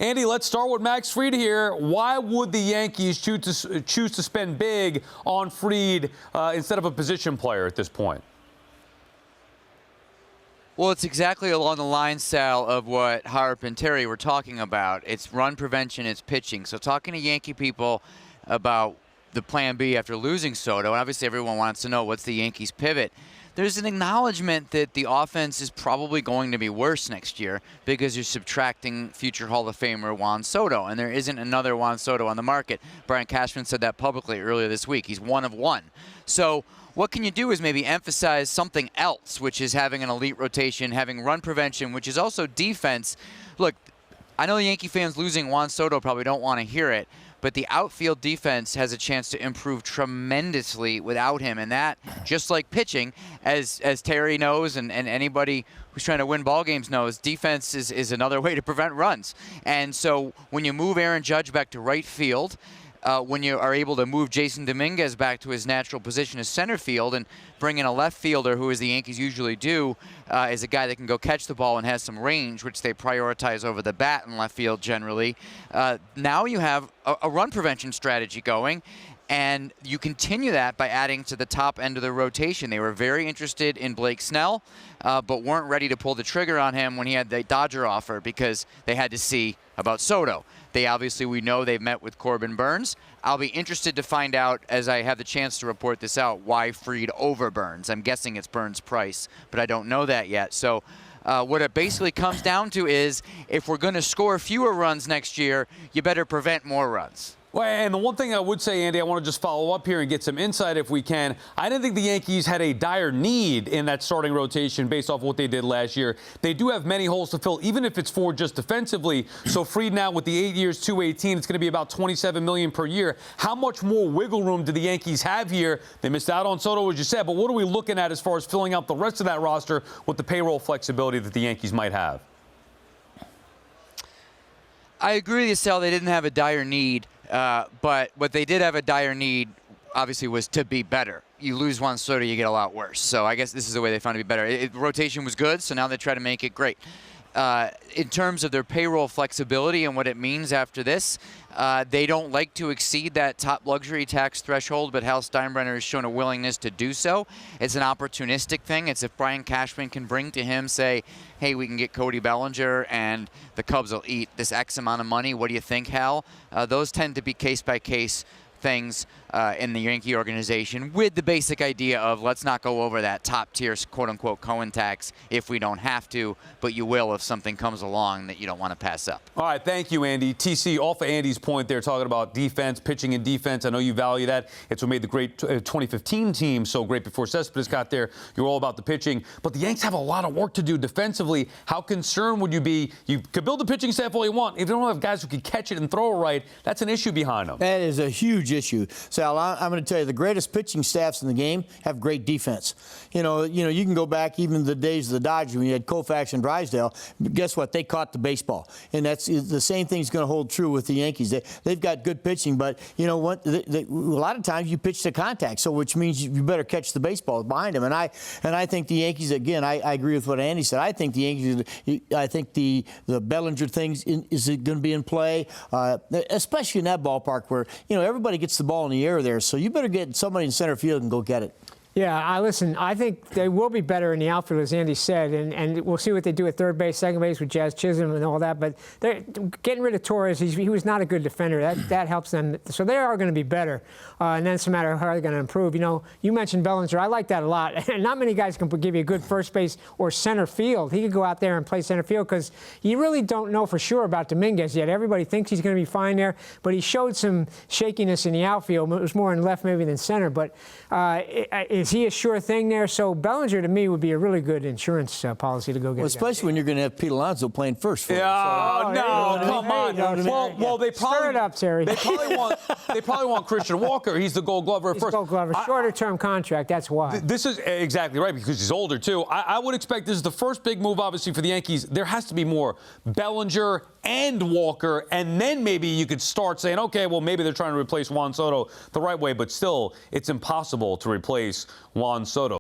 Andy, let's start with Max Fried here. Why would the Yankees choose to spend big on Fried instead of a position player at this point? Well, it's exactly along the line, Sal, of what Harper and Terry were talking about. It's run prevention, it's pitching. So talking to Yankee people about the plan B after losing Soto, and obviously everyone wants to know what's the Yankees' pivot. There's an acknowledgement that the offense is probably going to be worse next year because you're subtracting future Hall of Famer Juan Soto, and there isn't another Juan Soto on the market. Brian Cashman said that publicly earlier this week. He's one of one. So what can you do is maybe emphasize something else, which is having an elite rotation, having run prevention, which is also defense. Look, I know Yankee fans losing Juan Soto probably don't want to hear it, but the outfield defense has a chance to improve tremendously without him. And that, just like pitching, as Terry knows and anybody who's trying to win ball games knows, defense is another way to prevent runs. And so when you move Aaron Judge back to right field, when you are able to move Jason Dominguez back to his natural position as center field and bring in a left fielder who, as the Yankees usually do, is a guy that can go catch the ball and has some range, which they prioritize over the bat in left field generally. Now you have a run prevention strategy going, and you continue that by adding to the top end of the rotation. They were very interested in Blake Snell, but weren't ready to pull the trigger on him when he had the Dodger offer because they had to see about Soto. They obviously, we know they've met with Corbin Burns. I'll be interested to find out, as I have the chance to report this out, why Fried over Burns. I'm guessing it's Burns' price, but I don't know that yet. So what it basically comes down to is if we're going to score fewer runs next year, you better prevent more runs. Well, and the one thing I would say, Andy, I want to just follow up here and get some insight if we can. I didn't think the Yankees had a dire need in that starting rotation based off what they did last year. They do have many holes to fill, even if it's for just defensively. So Fried now with the 8 years, $218, it's going to be about $27 million per year. How much more wiggle room do the Yankees have here? They missed out on Soto, as you said, but what are we looking at as far as filling out the rest of that roster with the payroll flexibility that the Yankees might have? I agree with you, Sal. They didn't have a dire need. But what they did have a dire need, obviously, was to be better. You lose Juan Soto, you get a lot worse. So I guess this is the way they found to be better. Rotation was good, so now they try to make it great. In terms of their payroll flexibility and what it means after this, they don't like to exceed that top luxury tax threshold, but Hal Steinbrenner has shown a willingness to do so. It's an opportunistic thing. It's if Brian Cashman can bring to him, say, hey, we can get Cody Bellinger and the Cubs will eat this X amount of money. What do you think, Hal? Those tend to be case-by-case things in the Yankee organization with the basic idea of let's not go over that top-tier quote-unquote Cohen tax if we don't have to, but you will if something comes along that you don't want to pass up. All right, thank you, Andy. TC, off of Andy's point there, talking about defense, pitching and defense. I know you value that. It's what made the great 2015 team so great before Cespedes got there. You're all about the pitching. But the Yanks have a lot of work to do defensively. How concerned would you be? You could build a pitching staff all you want. If you don't have guys who can catch it and throw it right, that's an issue behind them. That is a huge issue. Sal, I'm going to tell you, the greatest pitching staffs in the game have great defense. You can go back even the days of the Dodgers when you had Koufax and Drysdale. But guess what? They caught the baseball. And that's the same thing's going to hold true with the Yankees. They've got good pitching, but you know what? A lot of times you pitch to contact, so which means you better catch the baseball behind them. And I think the Yankees, again, I agree with what Andy said. I think the Yankees, I think the Bellinger thing is going to be in play, especially in that ballpark where everybody gets the ball in the air there. So you better get somebody in center field and go get it. Yeah, listen, I think they will be better in the outfield, as Andy said, and we'll see what they do at third base, second base with Jazz Chisholm and all that. But they're getting rid of Torres. He was not a good defender. That helps them. So they are going to be better, and then it's a matter of how they're going to improve. You mentioned Bellinger. I like that a lot. And not many guys can give you a good first base or center field. He could go out there and play center field because you really don't know for sure about Dominguez yet. Everybody thinks he's going to be fine there, but he showed some shakiness in the outfield. It was more in left maybe than center, but is he a sure thing there? So Bellinger, to me, would be a really good insurance policy to go get. Well, especially when you're going to have Pete Alonso playing first for come on. Well, they probably stir it up, Terry. They probably want Christian Walker. He's the Gold Glover first. Gold Glover, shorter-term contract. That's why. This is exactly right because he's older too. I would expect this is the first big move, obviously, for the Yankees. There has to be more Bellinger and Walker, and then maybe you could start saying, okay, well, maybe they're trying to replace Juan Soto the right way, but still, it's impossible to replace Juan Soto.